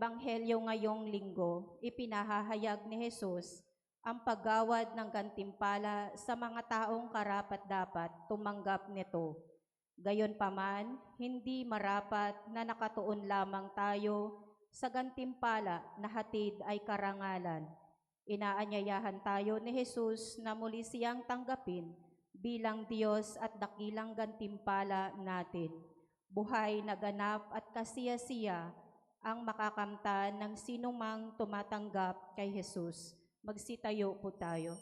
Ebanghelyo ngayong linggo, ipinahahayag ni Jesus ang paggawad ng gantimpala sa mga taong karapat-dapat tumanggap nito. Gayunpaman, hindi marapat na nakatuon lamang tayo sa gantimpala na hatid ay karangalan. Inaanyayahan tayo ni Jesus na muli siyang tanggapin bilang Diyos at dakilang gantimpala natin. Buhay na ganap at kasiya-siya ang makakamtan ng sinumang tumatanggap kay Jesus. Magsitayo po tayo.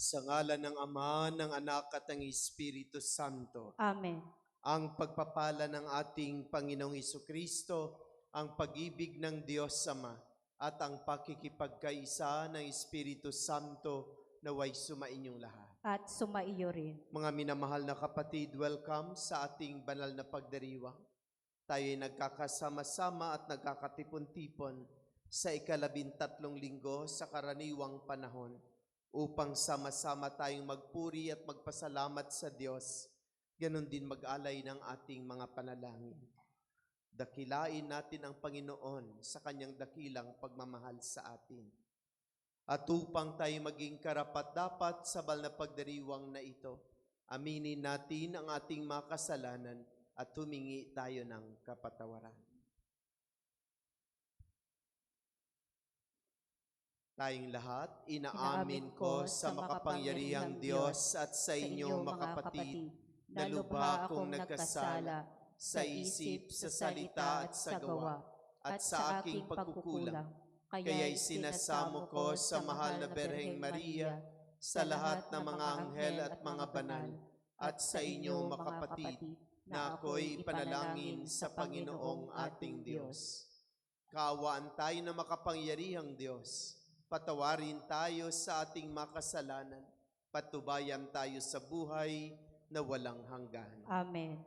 Sa ngalan ng Ama, ng Anak at ng Espiritu Santo. Amen. Ang pagpapala ng ating Panginoong Hesukristo, ang pag-ibig ng Diyos Ama, at ang pakikipagkaisa ng Espiritu Santo naway sumainyong lahat. At sumaiyo rin. Mga minamahal na kapatid, welcome sa ating banal na pagdiriwang. Tayo ay nagkakasama-sama at nagkakatipon-tipon sa 13 linggo sa karaniwang panahon upang sama-sama tayong magpuri at magpasalamat sa Diyos, ganon din mag-alay ng ating mga panalangin. Dakilain natin ang Panginoon sa kanyang dakilang pagmamahal sa atin. At upang tayo maging karapat-dapat sa banal na pagdiriwang na ito, aminin natin ang ating mga kasalanan at humingi tayo ng kapatawaran. Tayong lahat, inaamin ko sa makapangyarihang Diyos at sa inyong mga kapatid na lubha akong nagkasala sa isip, sa salita at sa gawa at sa aking pagkukulang. Kaya'y sinasamo ko sa mahal na Berheng Maria, sa lahat ng mga anghel at mga banal, at sa inyo mga kapatid, na ako'y ipanalangin sa Panginoong ating Diyos. Kaawaan tayo ng makapangyarihang Diyos. Patawarin tayo sa ating makasalanan. Patubayan tayo sa buhay na walang hanggan. Amen.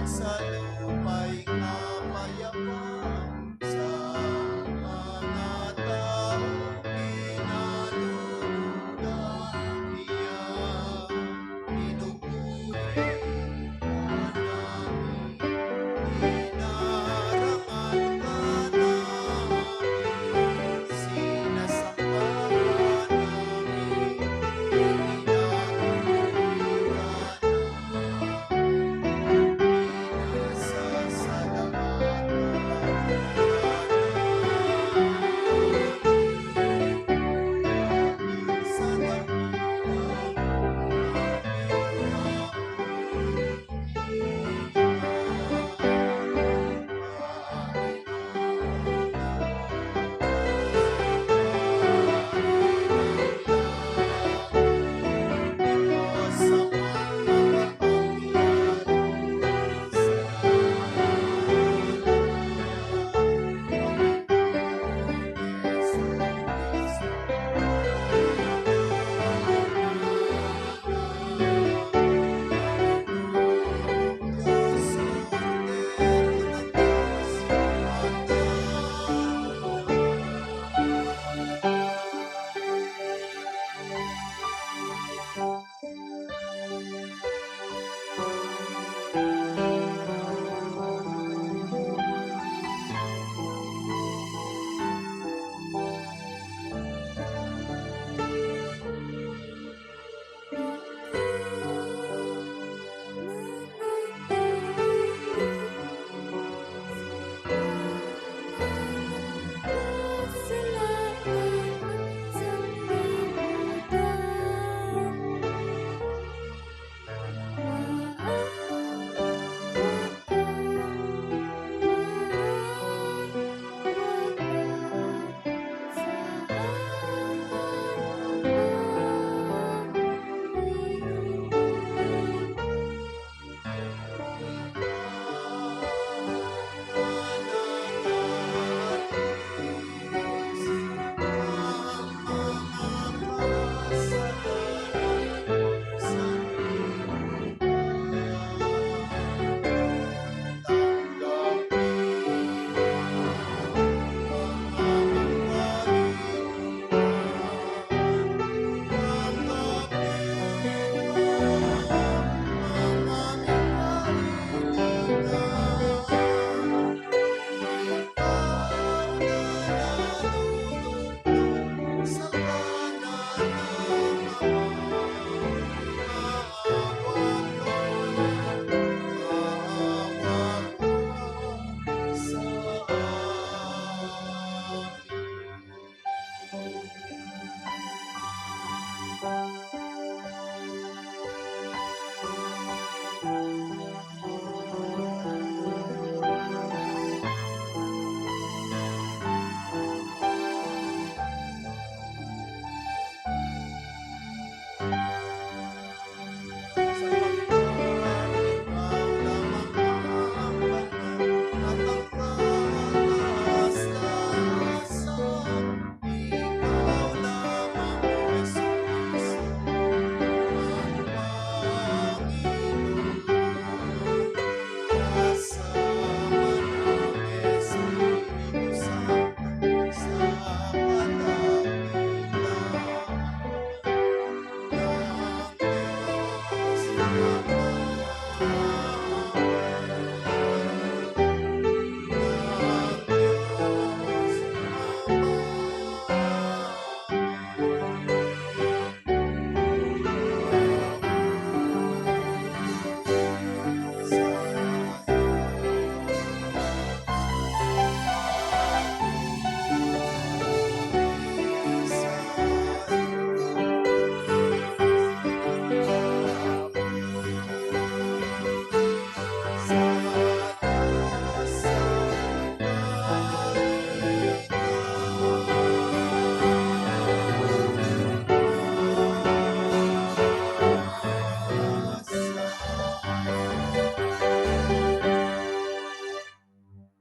at sa lupa'y kapayapaan sa mga taong pinalulugdan niya. Pinupuri ka namin, inarangal ka namin, sinasamba ka namin,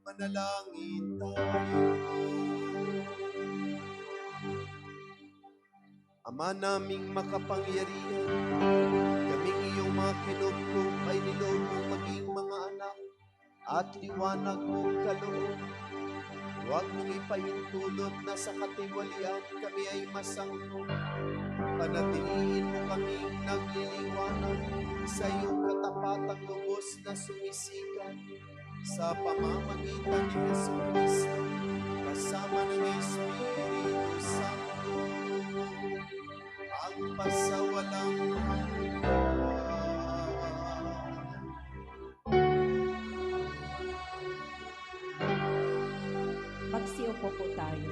manalangin tayo. Ama naming makapangyarihan, kaming iyong mga kinupkup ay niloob mong maging mga anak. at liwanag mong kaloob. Huwag mong ipahintulot na sa katiwalian kami ay masangkot. Panatilihin mo kaming nagliliwanag sa iyong katapatang lubos na sumisikat sa pamamagitan ni Yesu Cristo kasama ng Espiritu Santo ang pasawalang hanggan. Magsiupo po tayo.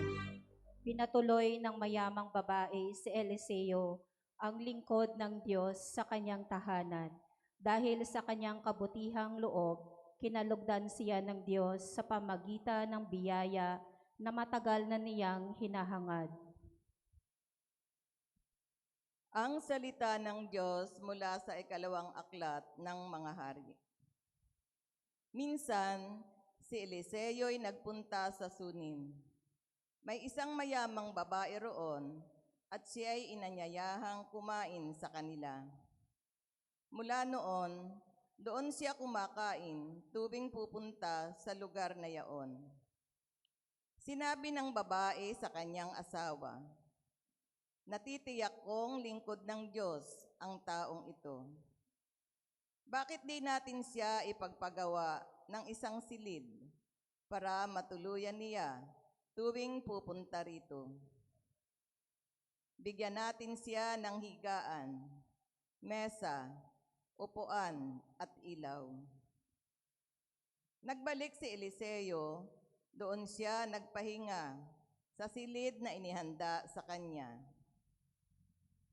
Pinatuloy ng mayamang babae si Eliseo ang lingkod ng Diyos sa kanyang tahanan. Dahil sa kanyang kabutihang loob, kinalugdan siya ng Diyos sa pamagitan ng biyaya na matagal na niyang hinahangad. Ang salita ng Diyos mula sa ikalawang aklat ng mga hari. Minsan, si Eliseo'y nagpunta sa Sunim. May isang mayamang babae roon at siya'y inanyayahang kumain sa kanila. Mula noon, doon siya kumakain tuwing pupunta sa lugar na yaon. Sinabi ng babae sa kanyang asawa, "Natitiyak kong lingkod ng Diyos ang taong ito. Bakit di natin siya ipagpagawa ng isang silid para matuluyan niya tuwing pupunta rito? Bigyan natin siya ng higaan, mesa, upuan at ilaw." Nagbalik si Eliseo, doon siya nagpahinga sa silid na inihanda sa kanya.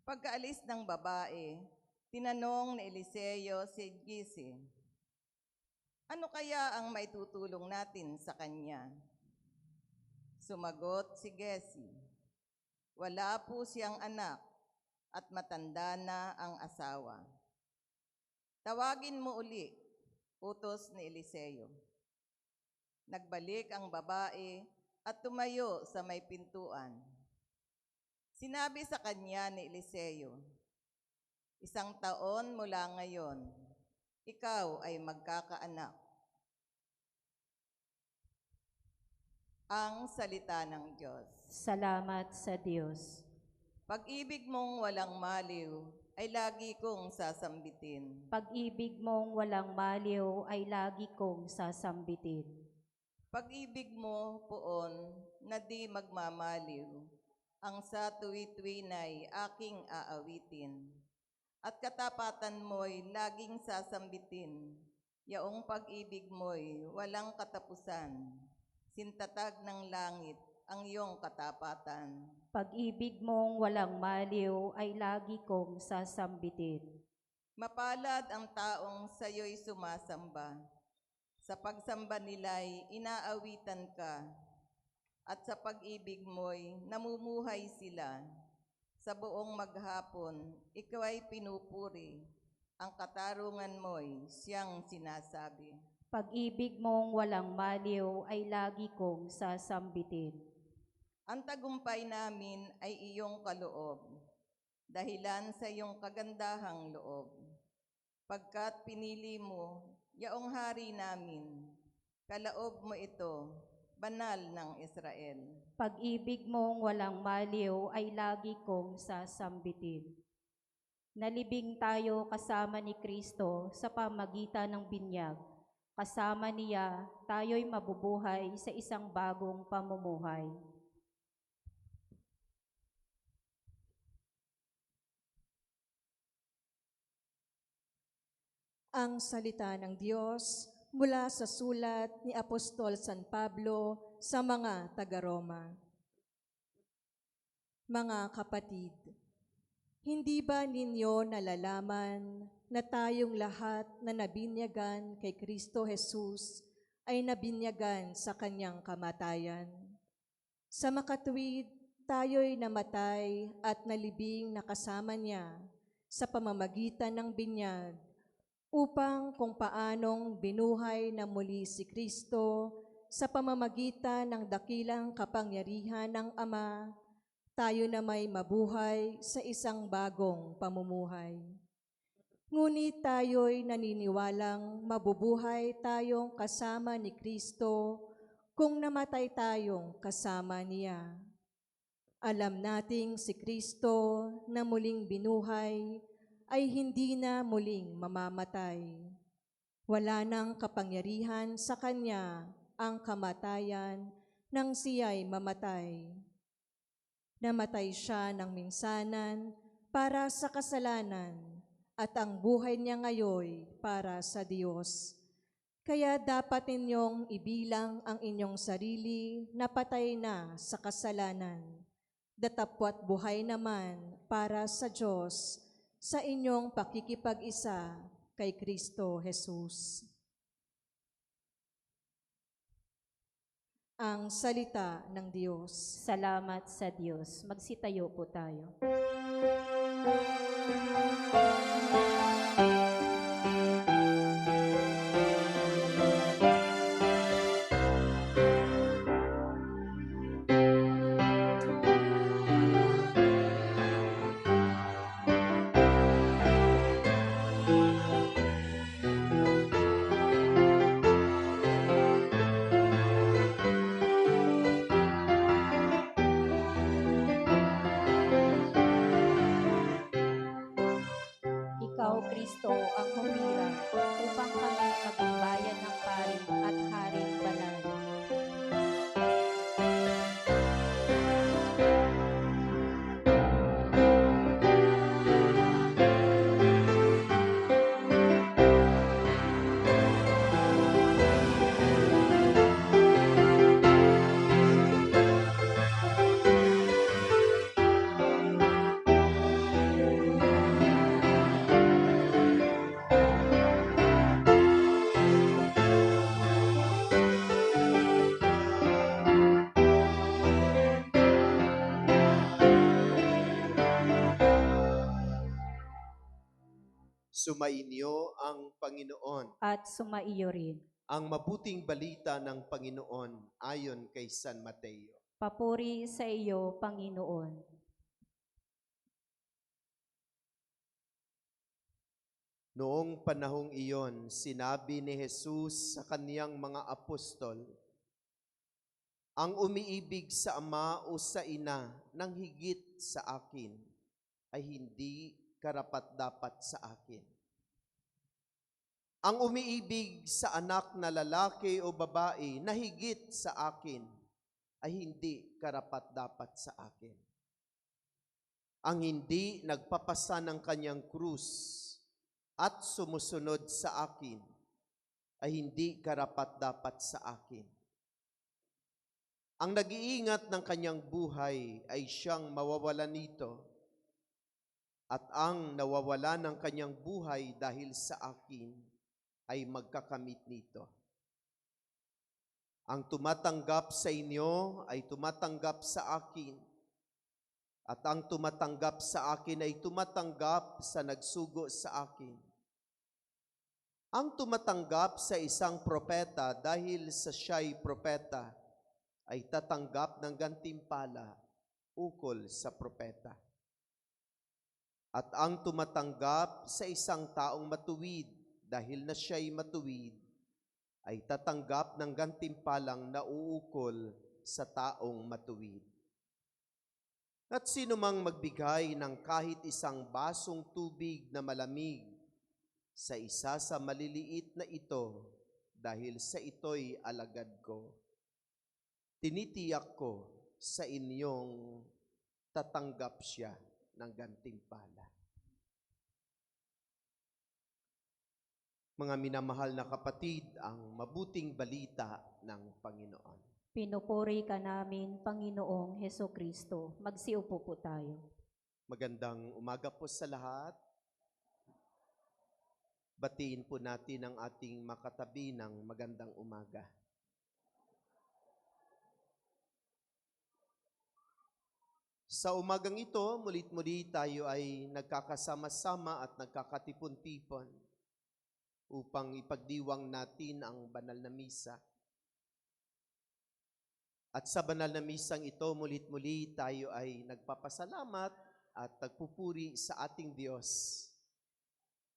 Pagkaalis ng babae, tinanong ni Eliseo si Gizi, "Ano kaya ang maitutulong natin sa kanya?" Sumagot si Gizi, "Wala po siyang anak at matanda na ang asawa." "Tawagin mo uli," utos ni Eliseo. Nagbalik ang babae at tumayo sa may pintuan. Sinabi sa kanya ni Eliseo, "1 taon mula ngayon, ikaw ay magkakaanak." Ang salita ng Diyos. Salamat sa Diyos. Pag-ibig mong walang maliw ay lagi kong sasambitin. Pag-ibig mong walang maliw ay lagi kong sasambitin. Pag-ibig mo, poon, na di magmamaliw, ang sa tuwi-tuwina'y aking aawitin. At katapatan mo'y laging sasambitin, yaong pag-ibig mo'y walang katapusan. Sintatag ng langit ang iyong katapatan. Pag-ibig mong walang maliw ay lagi kong sasambitin. Mapalad ang taong sa'yo'y sumasamba. Sa pagsamba nila'y inaawitan ka, at sa pag-ibig mo'y namumuhay sila. Sa buong maghapon, ikaw ay pinupuri, ang katarungan mo'y siyang sinasabi. Pag-ibig mong walang maliw ay lagi kong sasambitin. Ang tagumpay namin ay iyong kaloob, dahilan sa iyong kagandahang loob. Pagkat pinili mo, yaong hari namin, kalaob mo ito, banal ng Israel. Pag-ibig mong walang maliw ay lagi kong sasambitin. Nalibing tayo kasama ni Kristo sa pamagitan ng binyag. Kasama niya, tayo'y mabubuhay sa isang bagong pamumuhay. Ang salita ng Diyos mula sa sulat ni Apostol San Pablo sa mga taga-Roma. Mga kapatid, hindi ba ninyo nalalaman na tayong lahat na nabinyagan kay Kristo Jesus ay nabinyagan sa kanyang kamatayan? Sa makatuwid, tayo'y namatay at nalibing na kasama niya sa pamamagitan ng binyag, upang kung paanong binuhay na muli si Kristo sa pamamagitan ng dakilang kapangyarihan ng Ama, tayo na may mabuhay sa isang bagong pamumuhay. Ngunit tayo'y naniniwalang mabubuhay tayong kasama ni Kristo kung namatay tayong kasama niya. Alam nating si Kristo na muling binuhay ay hindi na muling mamamatay. Wala nang kapangyarihan sa kanya ang kamatayan nang siya'y mamatay. Namatay siya ng minsanan para sa kasalanan at ang buhay niya ngayon para sa Diyos. Kaya dapat ninyong ibilang ang inyong sarili na patay na sa kasalanan, datapwat buhay naman para sa Diyos sa inyong pakikipag-isa kay Kristo Jesus. Ang salita ng Diyos. Salamat sa Diyos. Magsitayo po tayo. Ikaw, Kristo, ang humira upang kami maging bayan ng pari at haring banal. Sumainyo ang Panginoon. At sumaiyo rin. Ang mabuting balita ng Panginoon ayon kay San Mateo. Papuri sa iyo, Panginoon. Noong panahong iyon, sinabi ni Jesus sa kaniyang mga apostol, ang umiibig sa ama o sa ina ng higit sa akin ay hindi karapat-dapat sa akin. Ang umiibig sa anak na lalaki o babae na higit sa akin ay hindi karapat-dapat sa akin. Ang hindi nagpapasa ng kanyang krus at sumusunod sa akin ay hindi karapat-dapat sa akin. Ang nag-iingat ng kanyang buhay ay siyang mawawalan nito, at ang nawawala ng kanyang buhay dahil sa akin ay magkakamit nito. Ang tumatanggap sa inyo ay tumatanggap sa akin, at ang tumatanggap sa akin ay tumatanggap sa nagsugo sa akin. Ang tumatanggap sa isang propeta dahil sa siya'y propeta ay tatanggap ng gantimpala ukol sa propeta. At ang tumatanggap sa isang taong matuwid dahil na siya'y matuwid ay tatanggap ng gantimpalang nauukol sa taong matuwid. At sino mang magbigay ng kahit isang basong tubig na malamig sa isa sa maliliit na ito dahil sa ito'y alagad ko, tinitiyak ko sa inyong tatanggap siya ng gantimpala. Mga minamahal na kapatid, ang mabuting balita ng Panginoon. Pinupuri ka namin, Panginoong Heso Kristo. Magsiupo po tayo. Magandang umaga po sa lahat. Batiin po natin ang ating makatabi ng magandang umaga. Sa umagang ito, mulit-muli tayo ay nagkakasama-sama at nagkakatipon-tipon upang ipagdiwang natin ang banal na misa. At sa banal na misang ito, mulit-muli tayo ay nagpapasalamat at nagpupuri sa ating Diyos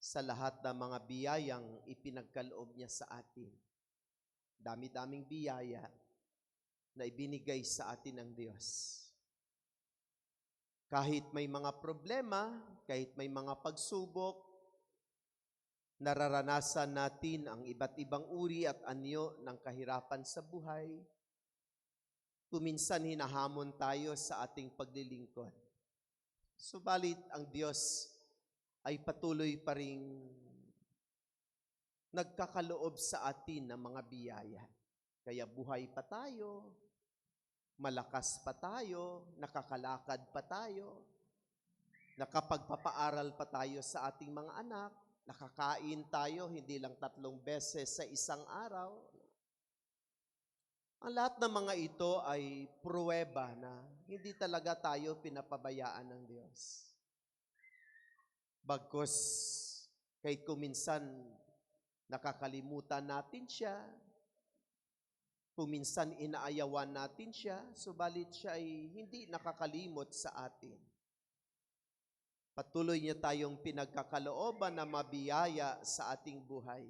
sa lahat ng mga biyayang ipinagkaloob niya sa atin. Dami-daming biyaya na ibinigay sa atin ng Diyos. Kahit may mga problema, kahit may mga pagsubok, nararanasan natin ang iba't ibang uri at anyo ng kahirapan sa buhay. Kuminsan hinahamon tayo sa ating paglilingkod. Subalit ang Diyos ay patuloy pa ring nagkakaloob sa atin ng mga biyaya. Kaya buhay pa tayo, malakas pa tayo, nakakalakad pa tayo, nakapagpapaaral pa tayo sa ating mga anak, nakakain tayo hindi lang 3 beses sa isang araw. Ang lahat ng mga ito ay pruweba na hindi talaga tayo pinapabayaan ng Diyos. Bagkus, kahit kuminsan nakakalimutan natin siya, kuminsan inaayawan natin siya, subalit siya ay hindi nakakalimot sa atin. Patuloy niya tayong pinagkakalooban na mabiyaya sa ating buhay.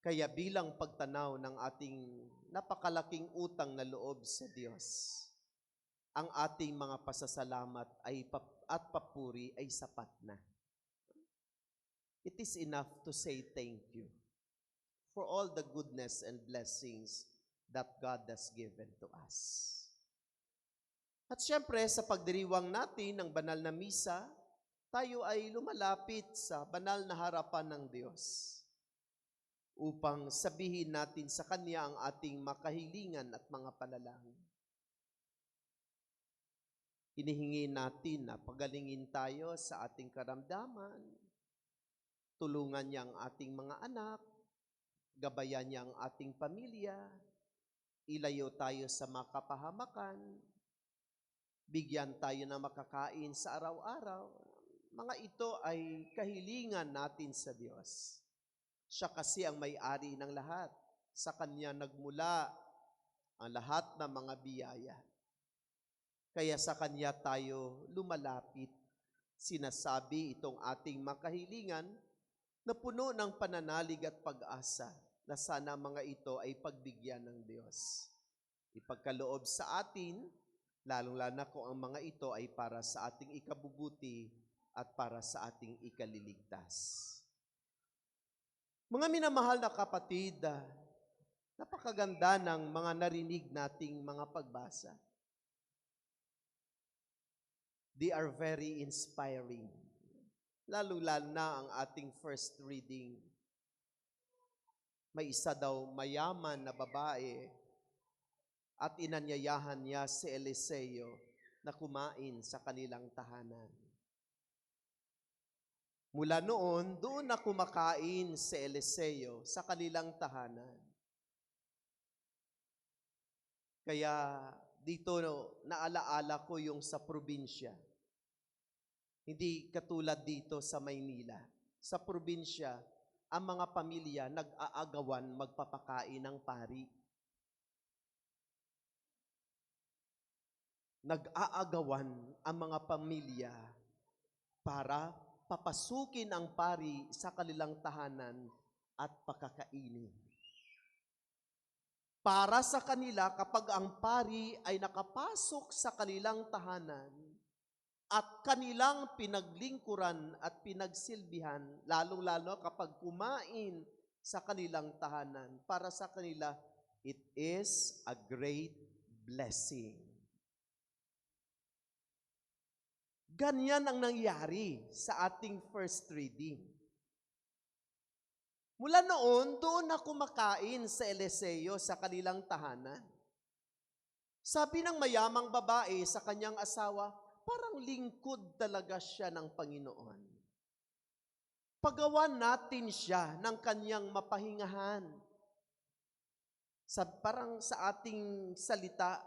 Kaya bilang pagtanaw ng ating napakalaking utang na loob sa Diyos, ang ating mga pasasalamat at papuri ay sapat na. It is enough to say thank you for all the goodness and blessings that God has given to us. At syempre, sa pagdiriwang natin ng banal na misa, tayo ay lumalapit sa banal na harapan ng Diyos upang sabihin natin sa Kanya ang ating makahilingan at mga panalangin. Hinihingi natin na pagalingin tayo sa ating karamdaman, tulungan niya ang ating mga anak, gabayan niya ang ating pamilya, ilayo tayo sa makapahamakan, bigyan tayo ng makakain sa araw-araw. Mga ito ay kahilingan natin sa Diyos. Siya kasi ang may-ari ng lahat. Sa Kanya nagmula ang lahat ng mga biyaya. Kaya sa Kanya tayo lumalapit. Sinasabi itong ating makahilingan na puno ng pananalig at pag-asa na sana mga ito ay pagbigyan ng Diyos. Ipagkaloob sa atin, lalong-lalo na kung ang mga ito ay para sa ating ikabubuti at para sa ating ikaliligtas. Mga minamahal na kapatid, napakaganda ng mga narinig nating mga pagbasa. They are very inspiring. Lalo-lalo na ang ating first reading. May isa daw mayaman na babae at inanyayahan niya si Eliseo na kumain sa kanilang tahanan. Mula noon, doon na kumakain si Eliseo sa kanilang tahanan. Kaya dito naalaala ko yung sa probinsya. Hindi katulad dito sa Maynila. Sa probinsya, ang mga pamilya nag-aagawan magpapakain ng pari. Nag-aagawan ang mga pamilya para papasukin ang pari sa kanilang tahanan at pakakainin. Para sa kanila, kapag ang pari ay nakapasok sa kanilang tahanan at kanilang pinaglingkuran at pinagsilbihan, lalong-lalo kapag kumain sa kanilang tahanan, para sa kanila, it is a great blessing. Ganyan ang nangyari sa ating first reading. Mula noon, doon na kumakain sa Eliseo sa kanilang tahanan. Sabi ng mayamang babae sa kanyang asawa, parang lingkod talaga siya ng Panginoon. Pagawan natin siya ng kanyang mapahingahan. Parang sa ating salita,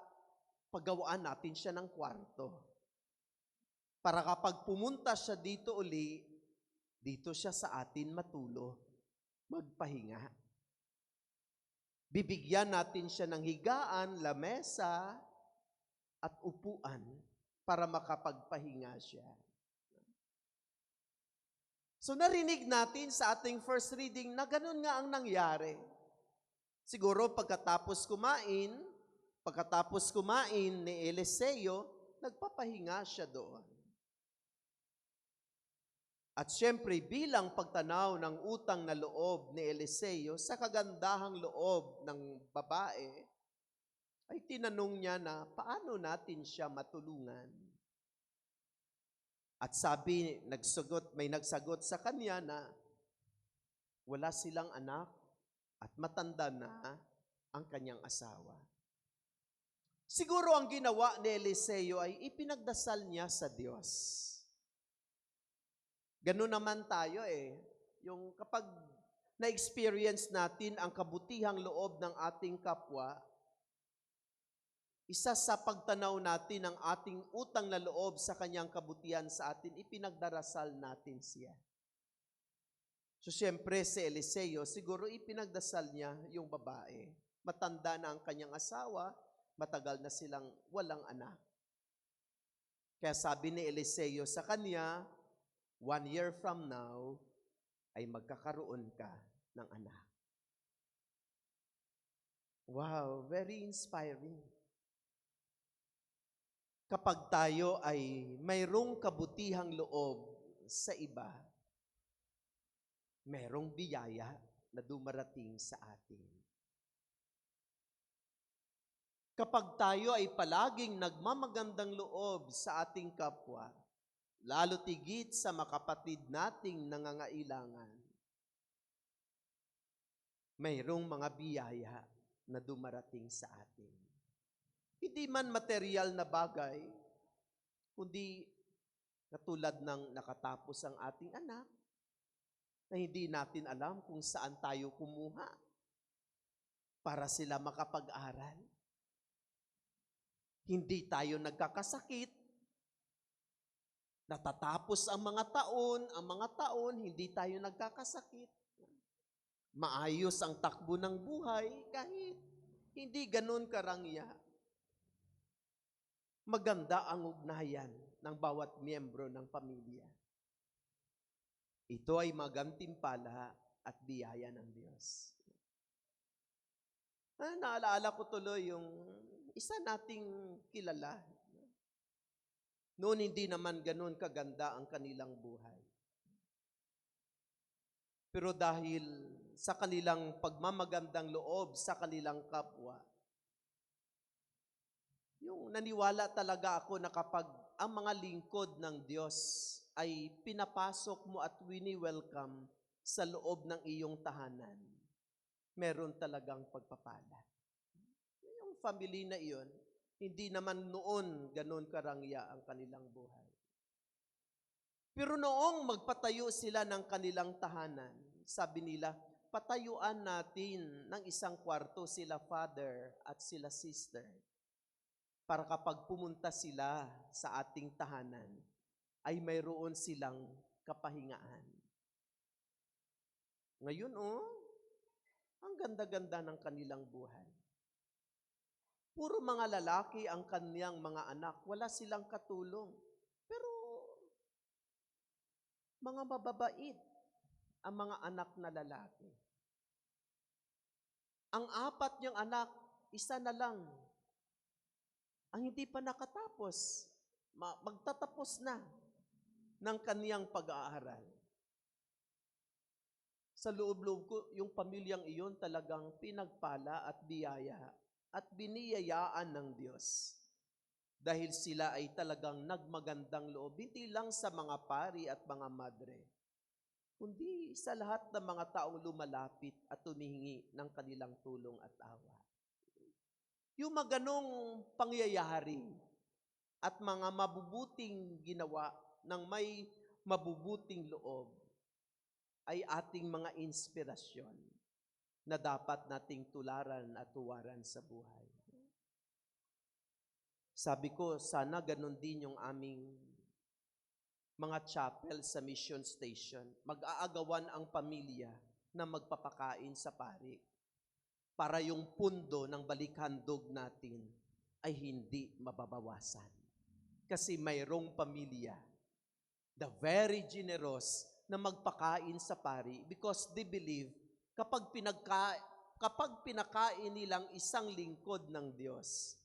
pagawaan natin siya ng kwarto. Para kapag pumunta siya dito uli, dito siya sa atin matulog, magpahinga. Bibigyan natin siya ng higaan, lamesa, at upuan para makapagpahinga siya. So narinig natin sa ating first reading na ganun nga ang nangyari. Siguro pagkatapos kumain ni Eliseo, nagpapahinga siya doon. At syempre bilang pagtanaw ng utang na loob ni Eliseo sa kagandahang loob ng babae, ay tinanong niya na paano natin siya matulungan. At may nagsagot sa kanya na wala silang anak at matanda na ang kanyang asawa. Siguro ang ginawa ni Eliseo ay ipinagdasal niya sa Diyos. Ganun naman tayo yung kapag na-experience natin ang kabutihang loob ng ating kapwa, isa sa pagtanaw natin ng ating utang na loob sa kanyang kabutihan sa atin, ipinagdarasal natin siya. So siyempre si Eliseo, siguro ipinagdasal niya yung babae. Matanda na ang kanyang asawa, matagal na silang walang anak. Kaya sabi ni Eliseo sa kanya, 1 year from now, ay magkakaroon ka ng anak. Wow, very inspiring. Kapag tayo ay mayroong kabutihang loob sa iba, mayroong biyaya na dumarating sa atin. Kapag tayo ay palaging nagmamagandang loob sa ating kapwa, lalo tigit sa makapatid nating nangangailangan, mayroong mga biyaya na dumarating sa atin. Hindi man material na bagay, kundi katulad ng nakatapos ang ating anak, na hindi natin alam kung saan tayo kumuha para sila makapag-aral. Hindi tayo nagkakasakit, natatapos ang mga taon, hindi tayo nagkakasakit. Maayos ang takbo ng buhay kahit hindi ganun karangya. Maganda ang ugnayan ng bawat miyembro ng pamilya. Ito ay magantimpala at biyaya ng Diyos. Naalala ko tuloy yung isa nating kilala. Noon hindi naman ganun kaganda ang kanilang buhay. Pero dahil sa kanilang pagmamagandang loob sa kanilang kapwa, yung naniwala talaga ako na kapag ang mga lingkod ng Diyos ay pinapasok mo at wini-welcome sa loob ng iyong tahanan, meron talagang pagpapala. Yung family na iyon, hindi naman noon ganun karangya ang kanilang buhay. Pero noong magpatayo sila ng kanilang tahanan, sabi nila, patayuan natin ng isang kwarto sila father at sila sister para kapag pumunta sila sa ating tahanan, ay mayroon silang kapahingaan. Ngayon, ang ganda-ganda ng kanilang buhay. Puro mga lalaki ang kaniyang mga anak, wala silang katulong. Pero, mga mababait ang mga anak na lalaki. Ang 4 niyang anak, isa na lang. Ang hindi pa nakatapos, magtatapos na ng kaniyang pag-aaral. Sa loob-loob ko, yung pamilyang iyon talagang pinagpala at biyaya at biniyayaan ng Diyos. Dahil sila ay talagang nagmagandang loob, hindi lang sa mga pari at mga madre, kundi sa lahat ng mga taong lumalapit at tumihingi ng kanilang tulong at awa. Yung maganong pangyayari at mga mabubuting ginawa ng may mabubuting loob ay ating mga inspirasyon na dapat nating tularan at tuwaran sa buhay. Sabi ko, sana ganun din yung aming mga chapel sa mission station. Mag-aagawan ang pamilya na magpapakain sa pari para yung pundo ng balikhandog natin ay hindi mababawasan. Kasi mayroong pamilya, the very generous, na magpakain sa pari because they believe kapag pinakain nilang isang lingkod ng Diyos,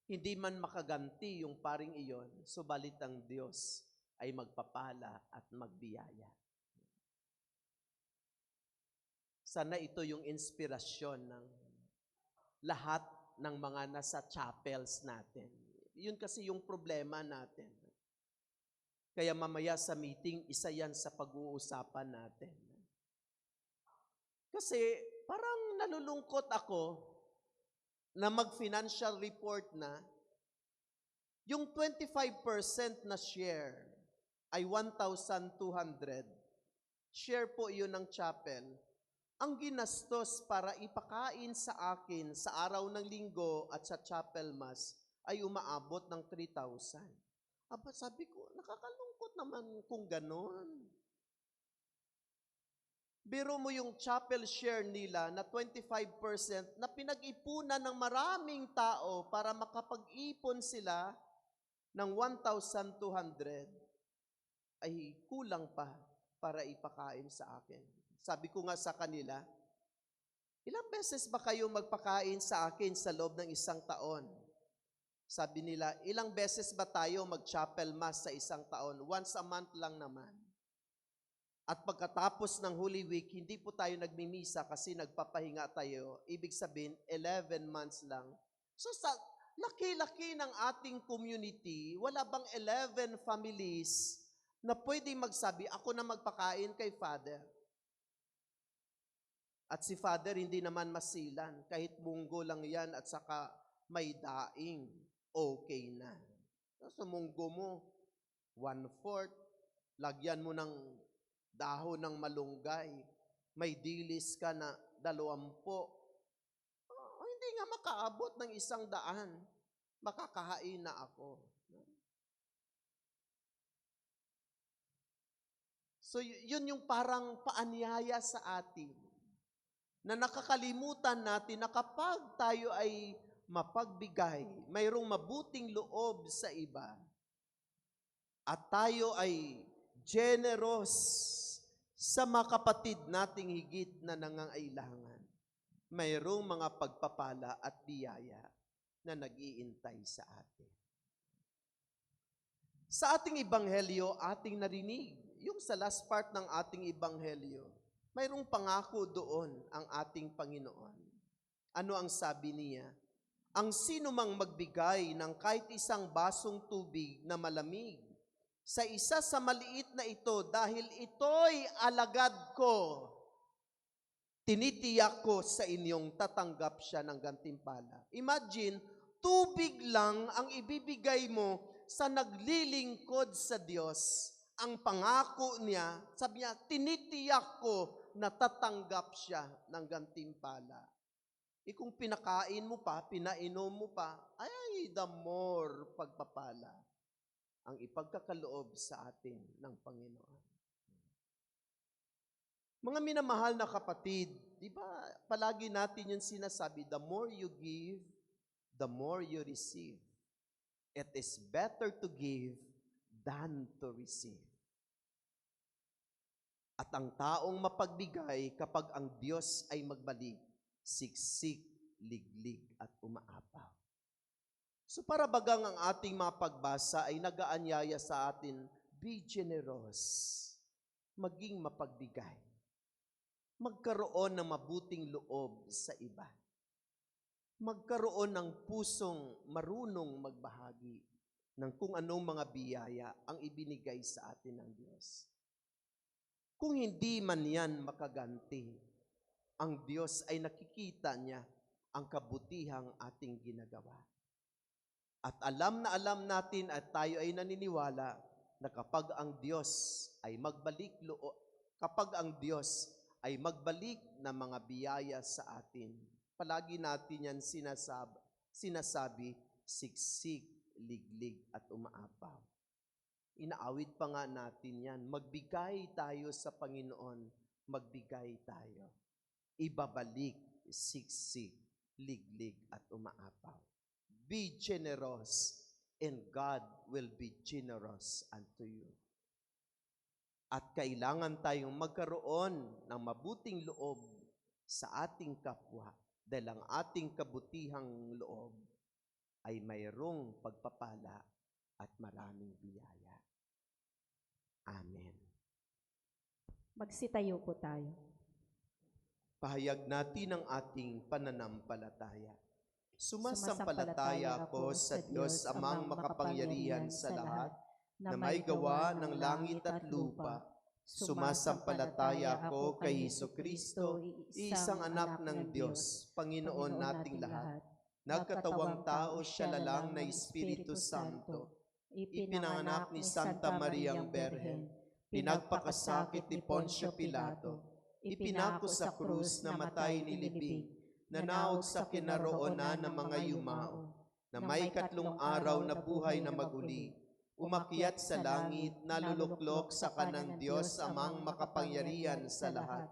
hindi man makaganti yung paring iyon, subalit ang Diyos ay magpapala at magbiyaya. Sana ito yung inspirasyon ng lahat ng mga nasa chapels natin. Yun kasi yung problema natin. Kaya mamaya sa meeting, isa yan sa pag-uusapan natin. Kasi parang nalulungkot ako na mag-financial report na yung 25% na share ay 1,200. Share po yun ng chapel. Ang ginastos para ipakain sa akin sa araw ng linggo at sa chapel mass ay umaabot ng 3,000. Aba, sabi ko, nakakalungkot naman kung ganon. Biro mo yung chapel share nila na 25% na pinag-ipunan ng maraming tao para makapag-ipon sila ng 1,200 ay kulang pa para ipakain sa akin. Sabi ko nga sa kanila, ilang beses ba kayo magpakain sa akin sa loob ng isang taon? Sabi nila, ilang beses ba tayo mag-chapel mass sa isang taon? Once a month lang naman. At pagkatapos ng Holy Week, hindi po tayo nagmimisa kasi nagpapahinga tayo. Ibig sabihin, 11 months lang. So sa laki-laki ng ating community, wala bang 11 families na pwedeng magsabi, ako na magpakain kay Father? At si Father hindi naman masilan, kahit munggo lang yan at saka may daing, okay na. Sa munggo mo, 1/4, lagyan mo ng dahon ng malunggay, may dilis ka na 20. Hindi nga makaabot ng 100, makakahain na ako. So yun yung parang paanyaya sa atin, na nakakalimutan natin na kapag tayo ay mapagbigay, mayroong mabuting loob sa iba, at tayo ay generous sa mga kapatid nating higit na nangangailangan, mayroong mga pagpapala at biyaya na nag-iintay sa atin. Sa ating ebanghelyo, ating narinig, yung sa last part ng ating ebanghelyo, mayroong pangako doon ang ating Panginoon. Ano ang sabi niya? Ang sino mang magbigay ng kahit isang basong tubig na malamig sa isa sa maliit na ito dahil ito'y alagad ko, tinitiyak ko sa inyong tatanggap siya ng gantimpala. Imagine, tubig lang ang ibibigay mo sa naglilingkod sa Diyos. Ang pangako niya, sabi niya, tinitiyak ko na tatanggap siya ng gantimpala. Kung pinakain mo pa, pinainom mo pa, ay the more pagpapala ang ipagkakaloob sa atin ng Panginoon. Mga minamahal na kapatid, di ba palagi natin yung sinasabi, the more you give, the more you receive. It is better to give than to receive. At ang taong mapagbigay kapag ang Diyos ay magbalik, siksik, liglig at umaapaw. So para bagang ang ating mga pagbasa ay nagaanyaya sa atin, be generous, maging mapagbigay, magkaroon ng mabuting loob sa iba, magkaroon ng pusong marunong magbahagi ng kung anong mga biyaya ang ibinigay sa atin ng Diyos. Kung hindi man yan makaganti, ang Diyos ay nakikita niya ang kabutihang ating ginagawa. At alam na alam natin at tayo ay naniniwala na kapag ang Diyos ay magbalik ng mga biyaya sa atin, palagi natin yan sinasabi, siksik, liglig at umaapaw. Inaawit pa nga natin yan, magbigay tayo sa Panginoon, magbigay tayo. Ibabalik, siksik, liglig at umaapaw. Be generous, and God will be generous unto you. At kailangan tayong magkaroon ng mabuting loob sa ating kapwa dahil ang ating kabutihang loob ay mayroong pagpapala at maraming biyaya. Amen. Magsitayo po tayo. Pahayag natin ang ating pananampalataya. Sumasampalataya ako sa Diyos amang makapangyarihan sa lahat, na may gawa ng langit at lupa. Sumasampalataya ako kay Hesukristo, isang anak ng Diyos, Panginoon nating lahat. Nagkatawang tao siya lalang na Espiritu Santo. Ipinanganak ni Santa Mariang Berhen. Pinagpakasakit ni Poncio Pilato. Ipinako sa krus na matay nilibing. Nanaog sa kinaroonan ng mga yumao. Na may 3 araw na buhay na maguli. Umakyat sa langit, naluluklok sa kanang Diyos amang makapangyarihan sa lahat.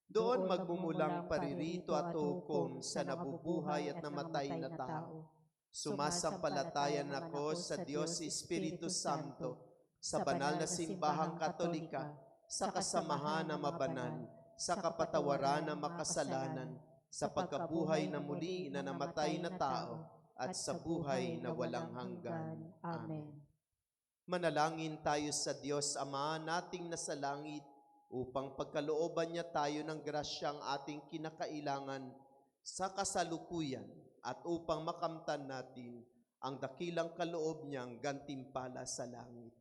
Doon magmumulang paririto at hukom sa nabubuhay at namatay na tao. Sumasampalatayan ako sa Diyos Espiritu Santo, sa banal na simbahang Katolika, sa kasamahan na mabanal, sa kapatawaran ng makasalanan, sa pagkabuhay na muli na namatay na tao, at sa buhay na walang hanggan. Amen. Manalangin tayo sa Diyos Ama nating nasa langit upang pagkalooban niya tayo ng grasyang ating kinakailangan sa kasalukuyan at upang makamtan natin ang dakilang kaloob niyang gantimpala sa langit.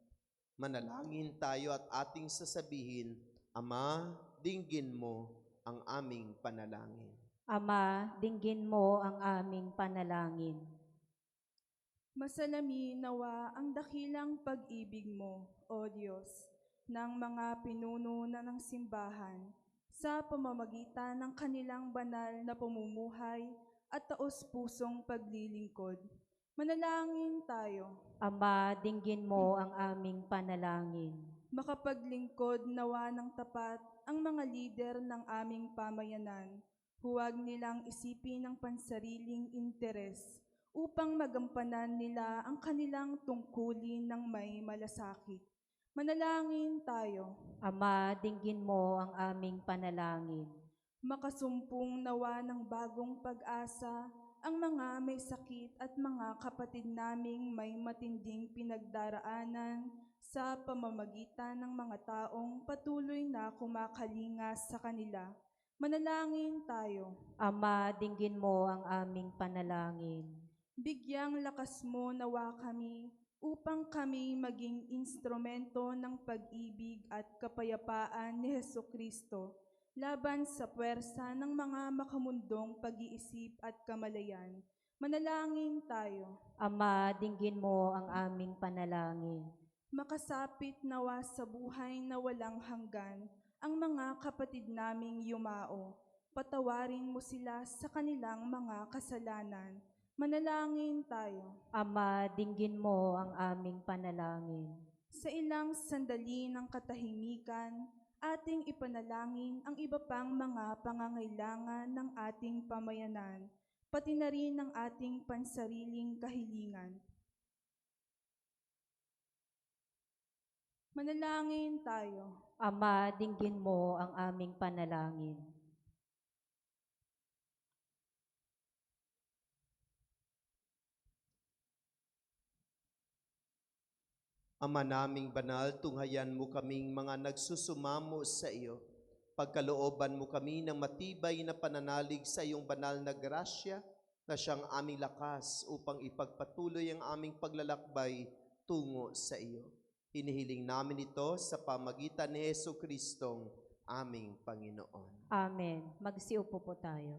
Manalangin tayo at ating sasabihin, Ama, dinggin mo ang aming panalangin. Ama, dinggin mo ang aming panalangin. Masalami nawa ang dakilang pag-ibig mo, O Diyos, ng mga pinuno na ng simbahan sa pamamagitan ng kanilang banal na pamumuhay at taos-pusong paglilingkod. Manalangin tayo. Ama, dinggin mo ang aming panalangin. Makapaglingkod nawa ng tapat ang mga lider ng aming pamayanan. Huwag nilang isipin ang pansariling interes upang magampanan nila ang kanilang tungkulin ng may malasakit. Manalangin tayo. Ama, dinggin mo ang aming panalangin. Makasumpong nawa ng bagong pag-asa ang mga may sakit at mga kapatid naming may matinding pinagdaraanan sa pamamagitan ng mga taong patuloy na kumakalinga sa kanila. Manalangin tayo. Ama, dinggin mo ang aming panalangin. Bigyang lakas mo nawa kami upang kami maging instrumento ng pag-ibig at kapayapaan ni Hesukristo laban sa puwersa ng mga makamundong pag-iisip at kamalayan. Manalangin tayo. Ama, dinggin mo ang aming panalangin. Makasapit nawa sa buhay na walang hanggan ang mga kapatid naming yumao. Patawarin mo sila sa kanilang mga kasalanan. Manalangin tayo. Ama, dinggin mo ang aming panalangin. Sa ilang sandali ng katahimikan, ating ipanalangin ang iba pang mga pangangailangan ng ating pamayanan, pati na rin ang ating pansariling kahilingan. Manalangin tayo. Ama, dinggin mo ang aming panalangin. Ama naming banal, tunghayan mo kaming mga nagsusumamo sa iyo. Pagkalooban mo kami ng matibay na pananalig sa iyong banal na grasya na siyang aming lakas upang ipagpatuloy ang aming paglalakbay tungo sa iyo. Hinihiling namin ito sa pamagitan ni Jesucristong aming Panginoon. Amen. Magsiupo po tayo.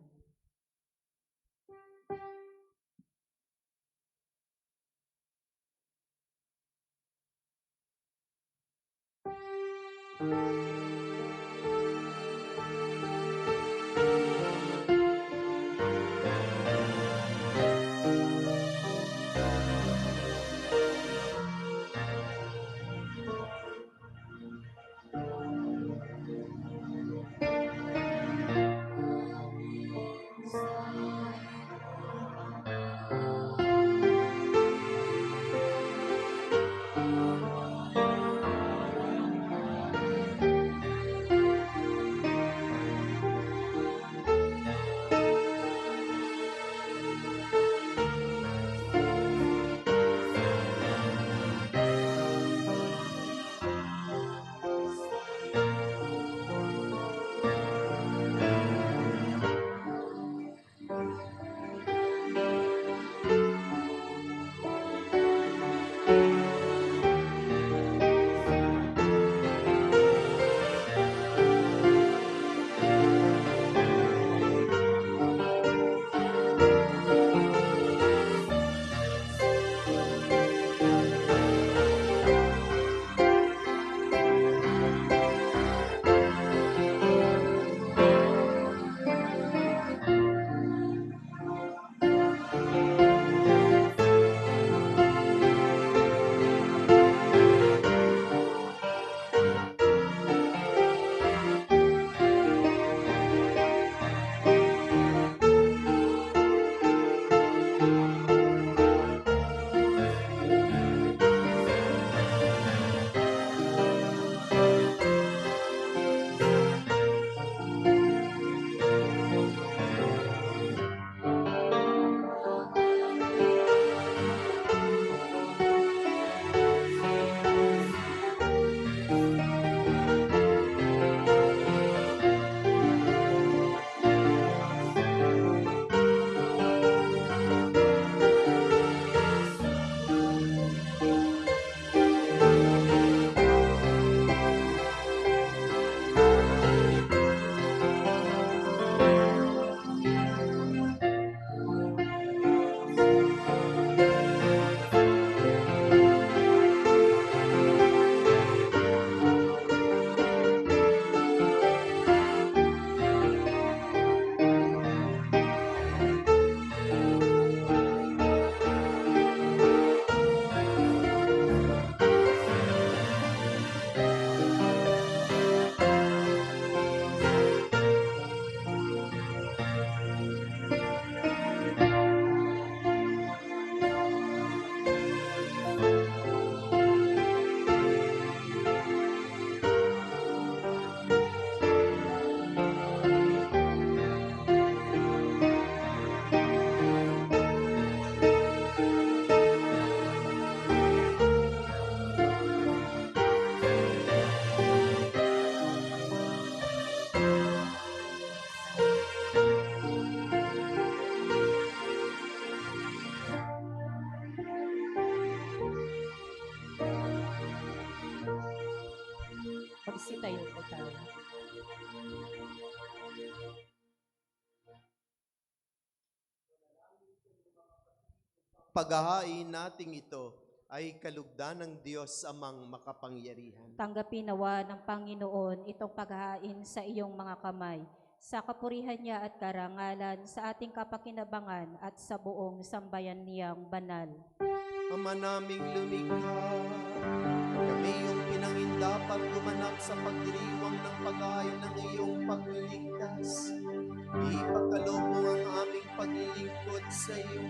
Magsitayo po tayo. Paghahain nating ito ay kalugdan ng Diyos amang makapangyarihan. Tanggapin nawa ng Panginoon itong paghahain sa iyong mga kamay, sa kapurihan niya at karangalan, sa ating kapakinabangan at sa buong sambayan niyang banal. Ama naming lumikha, kami iyong pinangindapat gumanap sa pagdiriwang ng paghahain ng iyong pagliligtas. Ipagkaloob mo ang aming paglilingkod sa iyo,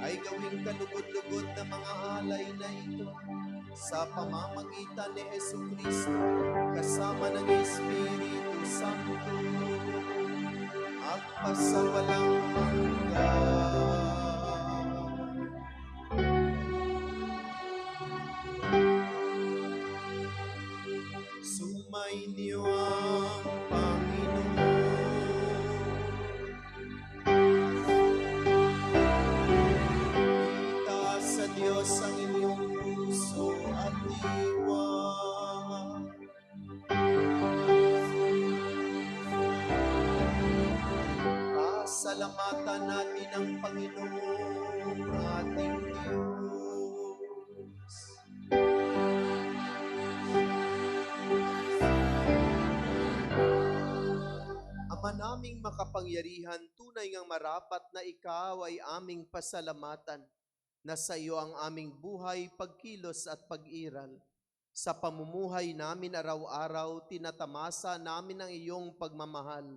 ay gawing kalugod-lugod na mga alay na ito sa pamamagitan ni Jesucristo kasama ng Espiritu Santo at pasawalang hanggan. Sumainyo ang Panginoon. Itaas sa Diyos ang inyong puso at diwa. Pasalamatan natin ang Panginoon ating Diyos. Ama naming makapangyarihan, tunay ngang marapat na ikaw ay aming pasalamatan, na sa iyo ang aming buhay, pagkilos at pag-iral. Sa pamumuhay namin araw-araw, tinatamasa namin ang iyong pagmamahal.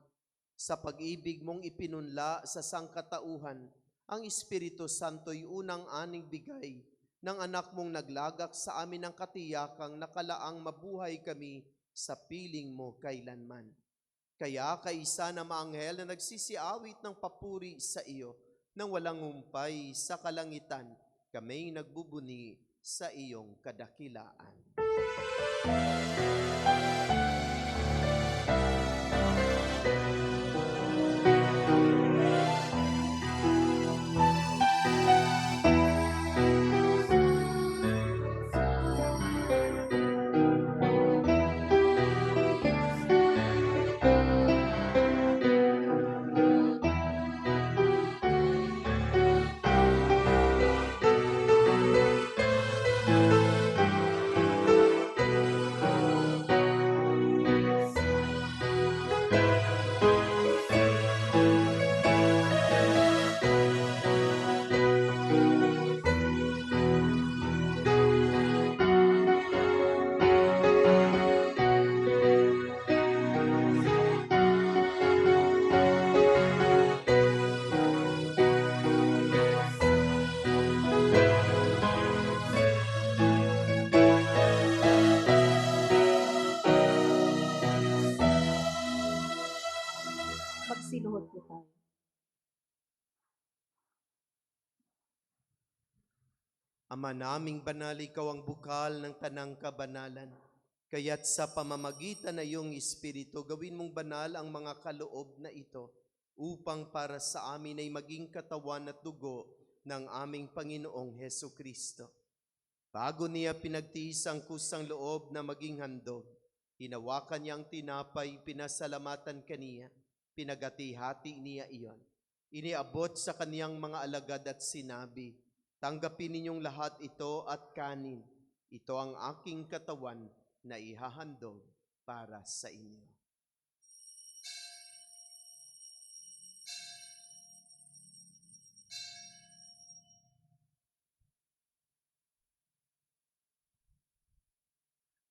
Sa pag-ibig mong ipinunla sa sangkatauhan, ang Espiritu Santo'y unang aning bigay ng anak mong naglagak sa amin ng katiyakang nakalaang mabuhay kami sa piling mo kailanman. Kaya kaisa na maanghel na nagsisiawit ng papuri sa iyo, nang walang humpay sa kalangitan, kami nagbubuni sa iyong kadakilaan. Magsiluhod po tayo. Ama naming banal, ikaw ang bukal ng tanang kabanalan. Kaya't sa pamamagitan na iyong Espiritu, gawin mong banal ang mga kaloob na ito, upang para sa amin ay maging katawan at dugo ng aming Panginoong Heso Kristo. Bago niya pinagtiis ang kusang loob na maging handog, hinawakan niya ang tinapay, pinasalamatan kaniya, pinagati-hati niya iyon. Iniabot sa kaniyang mga alagad at sinabi, "Tanggapin ninyong lahat ito at kanin. Ito ang aking katawan na ihahandog para sa inyo."